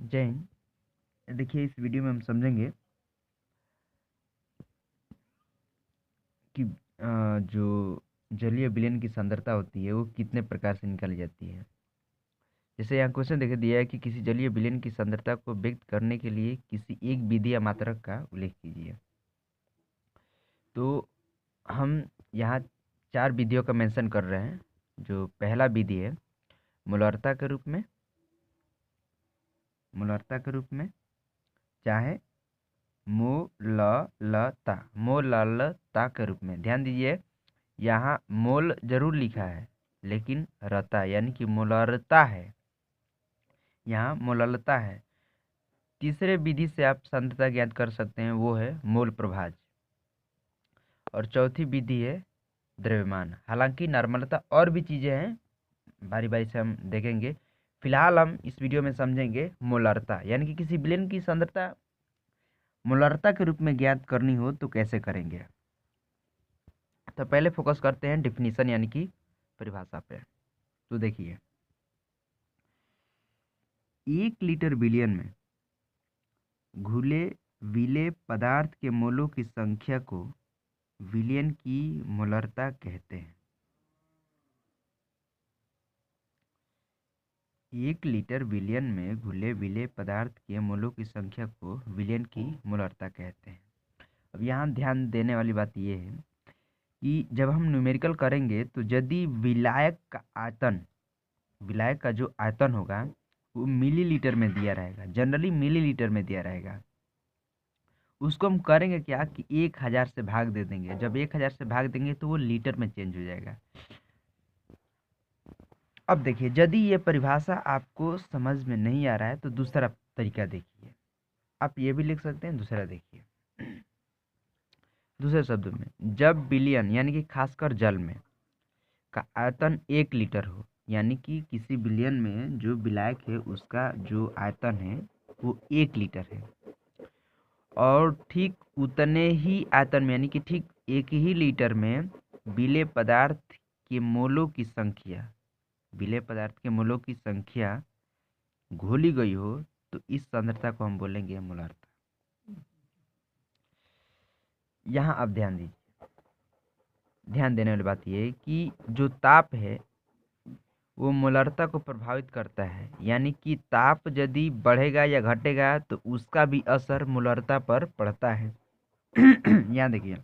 जय हिंद। देखिए, इस वीडियो में हम समझेंगे कि जो जलीय विलयन की सांद्रता होती है वो कितने प्रकार से निकाली जाती है। जैसे यहाँ क्वेश्चन देखिए दिया है कि किसी जलीय विलयन की सांद्रता को व्यक्त करने के लिए किसी एक विधि या मात्रक का उल्लेख कीजिए। तो हम यहाँ 4 विधियों का मेंशन कर रहे हैं। जो पहला विधि है मोलरता के रूप में, चाहे मोललता के रूप में। ध्यान दीजिए, यहाँ मोल जरूर लिखा है लेकिन रता यानी कि मोलरता है, यहाँ मोललता है। तीसरे विधि से आप सांद्रता ज्ञात कर सकते हैं, वो है मोल प्रभाज। और चौथी विधि है द्रव्यमान। हालांकि नॉर्मलता और भी चीज़ें हैं, बारी बारी से हम देखेंगे। फिलहाल हम इस वीडियो में समझेंगे मोलरता, यानी कि किसी विलयन की सांद्रता मोलरता के रूप में ज्ञात करनी हो तो कैसे करेंगे। तो पहले फोकस करते हैं डिफिनीशन यानी कि परिभाषा पे। तो देखिए, 1 लीटर विलयन में घुले विलेय पदार्थ के मोलों की संख्या को विलयन की मोलरता कहते हैं। 1 लीटर विलयन में घुले विलेय पदार्थ के मोलों की संख्या को विलयन की मोलरता कहते हैं। अब यहाँ ध्यान देने वाली बात यह है कि जब हम न्यूमेरिकल करेंगे तो यदि विलायक का जो आयतन होगा वो मिलीलीटर में दिया रहेगा, जनरली मिलीलीटर में दिया रहेगा, उसको हम करेंगे क्या कि 1000 से भाग दे देंगे। जब 1000 से भाग देंगे तो वो लीटर में चेंज हो जाएगा। अब देखिए, यदि ये परिभाषा आपको समझ में नहीं आ रहा है तो दूसरा तरीका देखिए। आप ये भी लिख सकते हैं, दूसरा देखिए। दूसरे शब्दों में, जब विलयन यानी कि खासकर जल में का आयतन 1 लीटर हो, यानी कि किसी विलयन में जो विलायक है उसका जो आयतन है वो 1 लीटर है, और ठीक उतने ही आयतन में यानी कि ठीक 1 ही लीटर में विलेय पदार्थ के मोलों की संख्या घोली गई हो तो इस सांद्रता को हम बोलेंगे मोलरता। यहाँ आप ध्यान दीजिए, ध्यान देने वाली बात यह है कि जो ताप है वो मोलरता को प्रभावित करता है, यानी कि ताप यदि बढ़ेगा या घटेगा तो उसका भी असर मोलरता पर पड़ता है। यहाँ देखिए,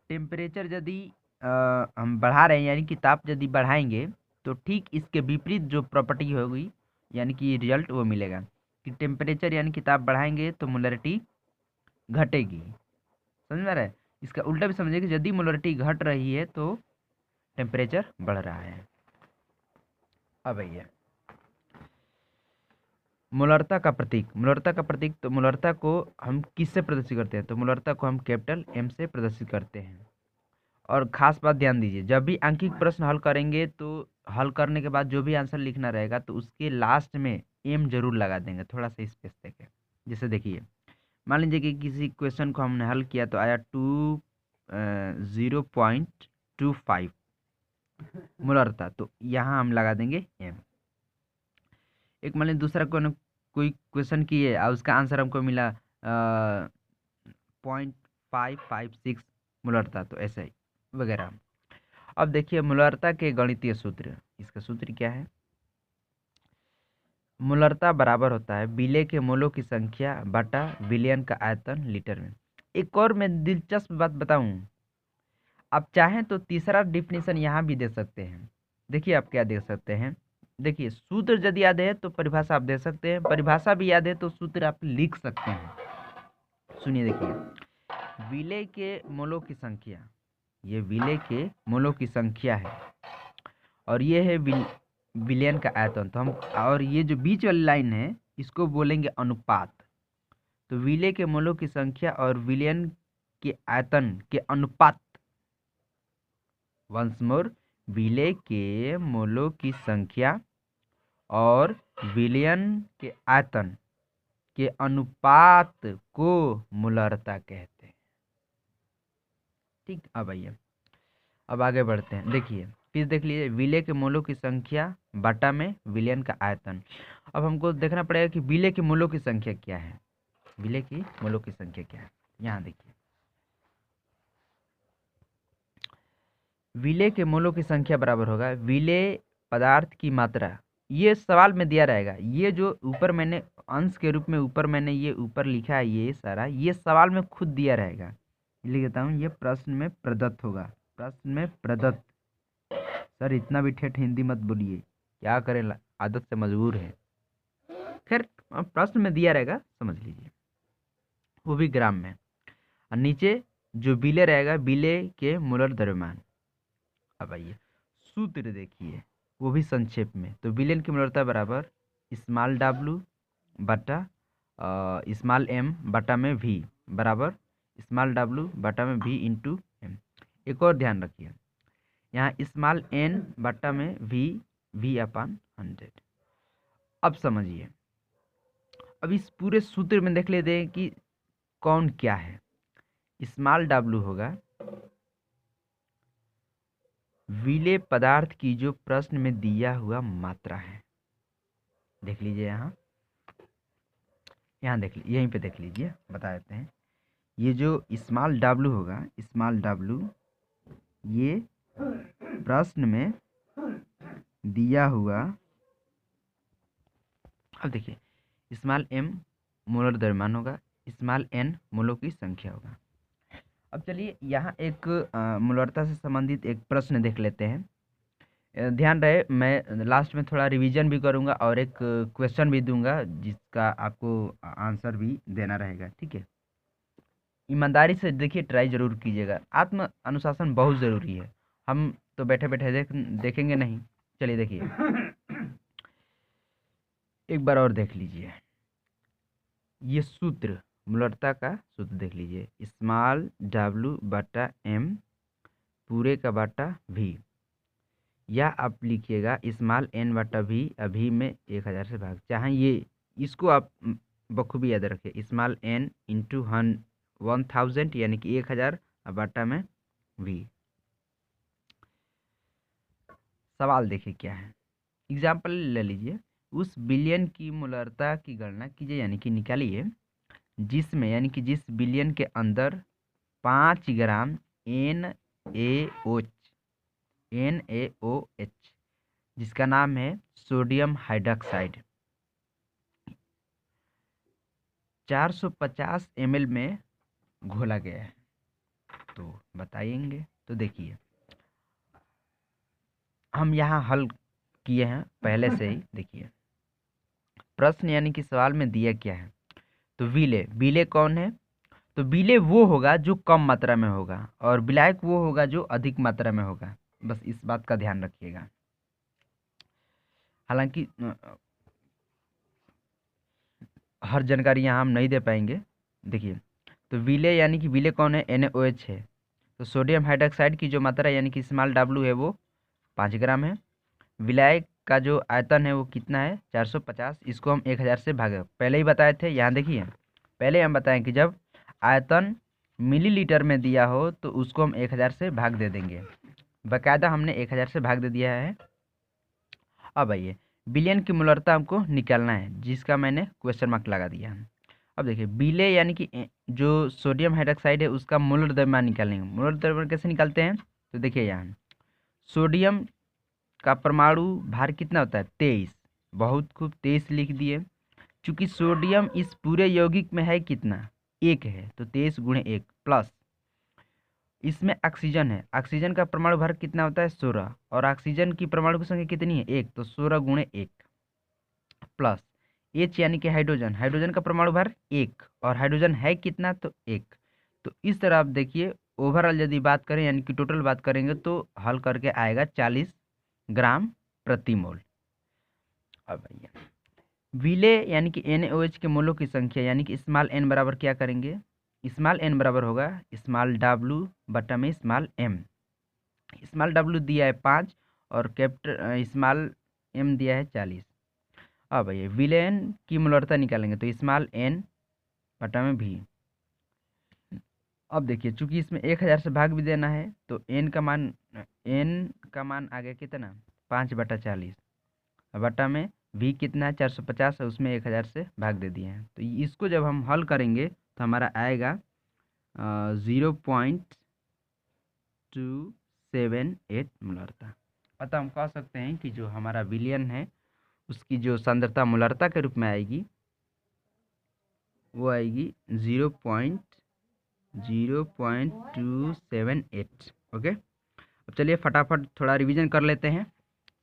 टेम्परेचर यदि हम बढ़ा रहे हैं यानी कि ताप यदि बढ़ाएंगे तो ठीक इसके विपरीत जो प्रॉपर्टी होगी यानी कि रिजल्ट वो मिलेगा कि टेम्परेचर यानी कि ताप बढ़ाएंगे तो मोलरिटी घटेगी। समझ में आ रहा है? इसका उल्टा भी समझिए कि यदि मोलरिटी घट रही है तो टेम्परेचर बढ़ रहा है। अब भैया, मोलरता का प्रतीक तो मोलरता को हम किससे प्रदर्शित करते हैं? तो मोलरता को हम कैपिटल M से प्रदर्शित करते हैं। और खास बात ध्यान दीजिए, जब भी अंकित प्रश्न हल करेंगे तो हल करने के बाद जो भी आंसर लिखना रहेगा तो उसके लास्ट में एम जरूर लगा देंगे, थोड़ा सा स्पेस देके। जैसे देखिए, मान लीजिए कि किसी क्वेश्चन को हमने हल किया तो आया 0.25 मोलरता, तो यहाँ हम लगा देंगे एम। एक मान लीजिए दूसरा कोई क्वेश्चन किए और उसका आंसर हमको मिला 0.556 मोलरता, तो ऐसे ही वगैरह। अब देखिए मोलरता के गणितीय सूत्र, इसका सूत्र क्या है? मोलरता बराबर होता है विलेय के मोलों की संख्या बटा विलयन का आयतन लीटर में। एक और मैं दिलचस्प बात बताऊं, आप चाहें तो तीसरा डिफिनेशन यहाँ भी दे सकते हैं। देखिए आप क्या दे सकते हैं, देखिए सूत्र यदि याद है तो परिभाषा आप दे सकते हैं, परिभाषा भी याद है तो सूत्र आप लिख सकते हैं। सुनिए, देखिए, विलेय के मोलों की संख्या, ये विलेय के मोलों की संख्या है और ये है विलयन का आयतन। तो हम, और ये जो बीच वाली लाइन है इसको बोलेंगे अनुपात। तो विलेय के मोलों की संख्या और विलयन के आयतन के अनुपात, वंस मोर, विलेय के मोलों की संख्या और विलयन के आयतन के अनुपात को मोलरता कहते हैं। ठीक, अब आइए, अब आगे बढ़ते हैं। देखिए, फिर देख लीजिए विलय के मोलों की संख्या बटा में विलयन का आयतन। अब हमको देखना पड़ेगा कि विलय के मोलों की संख्या क्या है। विलय की मोलों की संख्या क्या है, यहाँ देखिए विलय के मोलों की संख्या बराबर होगा विलय पदार्थ की मात्रा। ये सवाल में दिया रहेगा, ये जो ऊपर मैंने अंश के रूप में ऊपर मैंने ये ऊपर लिखा है ये सारा, ये सवाल में खुद दिया रहेगा। लिख देता हूँ, ये प्रश्न में प्रदत्त होगा, प्रश्न में प्रदत्त। सर इतना भी ठेठ हिंदी मत बोलिए, क्या करें आदत से मजबूर है। खैर प्रश्न में दिया रहेगा, समझ लीजिए, वो भी ग्राम में। और नीचे जो विलय रहेगा विलय के मोलर द्रव्यमान। अब आइए सूत्र देखिए, वो भी संक्षेप में। तो विलयन की मोलरता बराबर स्मॉल डब्लू बटा स्मॉल एम बटा में वी बराबर स्मॉल डब्लू बटा में वी इंटू एम। एक और ध्यान रखिए, यहाँ स्मॉल एन बटा में वी अपान 100। अब समझिए, अब इस पूरे सूत्र में देख लेते हैं कि कौन क्या है। स्मॉल डब्लू होगा विलेय पदार्थ की जो प्रश्न में दिया हुआ मात्रा है। देख लीजिए यहाँ देख लीजिए, यहीं पे देख लीजिए, बता देते हैं। ये जो स्मॉल डब्लू होगा, स्मॉल डब्लू ये प्रश्न में दिया हुआ, अब देखिए स्मॉल एम मोलर द्रव्यमान होगा, स्मॉल एन मोलों की संख्या होगा। अब चलिए यहाँ एक मोलरता से संबंधित एक प्रश्न देख लेते हैं। ध्यान रहे, मैं लास्ट में थोड़ा रिवीजन भी करूँगा और एक क्वेश्चन भी दूंगा जिसका आपको आंसर भी देना रहेगा, ठीक है। ईमानदारी से देखिए, ट्राई जरूर कीजिएगा, आत्म अनुशासन बहुत ज़रूरी है। हम तो बैठे बैठे देखेंगे नहीं। चलिए देखिए एक बार और देख लीजिए, ये सूत्र मोलरता का सूत्र देख लीजिए, स्मॉल डब्लू बटा एम पूरे का बटा वी, या आप लिखिएगा स्मॉल एन बटा वी अभी में 1000 से भाग, चाहे ये इसको आप बखूबी याद रखिए, स्मॉल एन इंटू 1000 यानी कि 1000 बटा में वी। सवाल देखिए क्या है, एग्जाम्पल ले लीजिए। उस बिलियन की मोलरता की गणना कीजिए, यानी कि निकालिए, जिसमें यानी कि जिस बिलियन के अंदर 5 ग्राम NaOH जिसका नाम है सोडियम हाइड्रोक्साइड 450 ml में घोला गया है, तो बताएंगे। तो देखिए हम यहाँ हल किए हैं पहले से ही। देखिए प्रश्न यानी कि सवाल में दिया क्या है, तो विलेय कौन है, तो विलेय वो होगा जो कम मात्रा में होगा और विलायक वो होगा जो अधिक मात्रा में होगा। बस इस बात का ध्यान रखिएगा। हालांकि हर जानकारी यहाँ हम नहीं दे पाएंगे। देखिए तो विलेय यानी कि विलेय कौन है, NaOH है। तो सोडियम हाइड्रोक्साइड की जो मात्रा यानी कि स्मॉल डब्लू है वो 5 ग्राम है। विलायक का जो आयतन है वो कितना है, 450। इसको हम 1000 से भागे, पहले ही बताए थे। यहाँ देखिए पहले हम बताएं कि जब आयतन मिलीलीटर में दिया हो तो उसको हम 1000 से भाग दे देंगे। बाकायदा हमने 1000 से भाग दे दिया है। अब आइए बिलियन की मोलरता हमको निकालना है, जिसका मैंने क्वेश्चन मार्क लगा दिया है। अब देखिए विलेय यानी कि जो सोडियम हाइड्रोक्साइड है उसका मोलर द्रव्यमान निकालेंगे। मोलर द्रव्यमान कैसे निकालते हैं, तो देखिए यहाँ सोडियम का परमाणु भार कितना होता है, 23। बहुत खूब, 23 लिख दिए। चूंकि सोडियम इस पूरे यौगिक में है कितना, 1 है, तो 23 गुणे 1 प्लस इसमें ऑक्सीजन है। ऑक्सीजन का परमाणु भार कितना होता है, 16, और ऑक्सीजन की परमाणु की संख्या कितनी है, 1, तो 16 गुणे 1 प्लस H यानी कि हाइड्रोजन। हाइड्रोजन का परमाणु भार 1 और हाइड्रोजन है कितना, तो 1। तो इस तरह आप देखिए ओवरऑल यदि बात करें यानी कि टोटल बात करेंगे तो हल करके आएगा 40 ग्राम प्रति मोल। अब भैया विलेय यानी कि NaOH के मोलों की संख्या यानी कि स्मॉल n बराबर क्या करेंगे, स्मॉल n बराबर होगा स्मॉल डब्लू बटा में स्मॉल m। स्मॉल डब्लू दिया है 5 और कैपिटल स्मॉल m दिया है 40। अब भैया विलेयन की मोलरता निकालेंगे तो स्मॉल n बटा में v। अब देखिए, चूंकि इसमें 1000 से भाग भी देना है तो n का मान आ गया कितना, 5/40, बटा में v कितना है, 450 है, उसमें 1000 से भाग दे दिए हैं। तो इसको जब हम हल करेंगे तो हमारा आएगा 0.278 मोलरता। अतः हम कह सकते हैं कि जो हमारा विलयन है उसकी जो सांद्रता मोलरता के रूप में आएगी वो आएगी 0.278। ओके, अब चलिए फटाफट थोड़ा रिवीजन कर लेते हैं,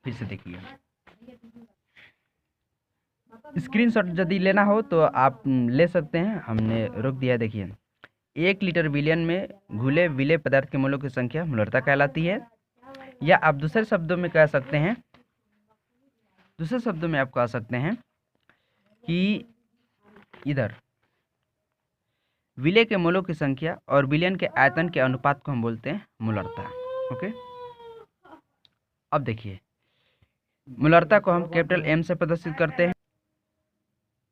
फिर से देखिए। स्क्रीनशॉट यदि लेना हो तो आप ले सकते हैं, हमने रोक दिया है। देखिए, 1 लीटर विलयन में घुले विलेय पदार्थ के मोलों की संख्या मोलरता कहलाती है। या आप दूसरे शब्दों में कह सकते हैं, आप कह सकते हैं कि इधर विलेय के मोलों की संख्या और विलयन के आयतन के अनुपात को हम बोलते हैं मोलरता। ओके, अब देखिए, मोलरता को हम कैपिटल M से प्रदर्शित करते हैं।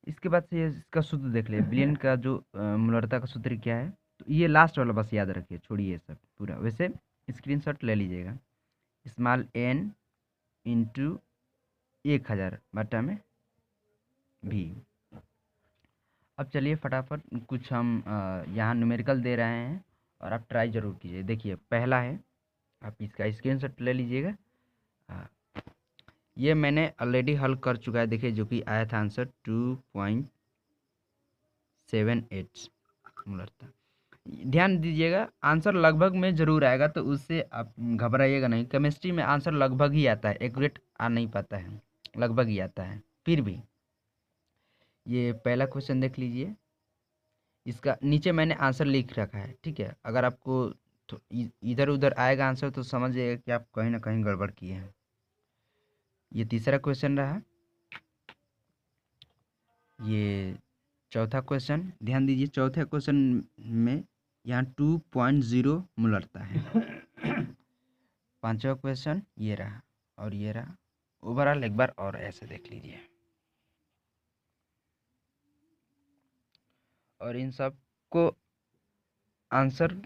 इसके बाद से इसका सूत्र देख ले, विलयन का जो मोलरता का सूत्र क्या है, तो ये लास्ट वाला बस याद रखिए, छोड़िए सब पूरा। वैसे स्क्रीनशॉट ले लीजिएगा, स्मॉल n इंटू 1000 बटा में v। अब चलिए फटाफट कुछ हम यहाँ न्यूमेरिकल दे रहे हैं और आप ट्राई ज़रूर कीजिए। देखिए, पहला है, आप इसका स्क्रीनशॉट ले लीजिएगा। ये मैंने ऑलरेडी हल कर चुका है, देखिए, जो कि आया था आंसर 2.78 मोलरता। ध्यान दीजिएगा, आंसर लगभग में ज़रूर आएगा, तो उससे आप घबराइएगा नहीं। केमिस्ट्री में आंसर लगभग ही आता है, एक्यूरेट आ नहीं पाता है, लगभग ही आता है। फिर भी ये पहला क्वेश्चन देख लीजिए, इसका नीचे मैंने आंसर लिख रखा है, ठीक है। अगर आपको इधर उधर आएगा आंसर तो समझिएगा कि आप कहीं ना कहीं गड़बड़ किए हैं। ये तीसरा क्वेश्चन रहा। ये चौथा क्वेश्चन, ध्यान दीजिए, चौथे क्वेश्चन में यहाँ 2.0 मोलरता है। पांचवा क्वेश्चन ये रहा और ये रहा। ओवरऑल एक बार और ऐसे देख लीजिए, और इन सब को आंसर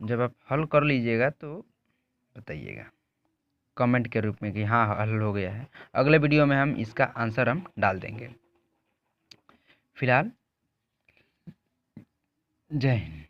जब आप हल कर लीजिएगा तो बताइएगा कमेंट के रूप में कि हाँ हल हो गया है। अगले वीडियो में हम इसका आंसर हम डाल देंगे। फिलहाल जय हिंद।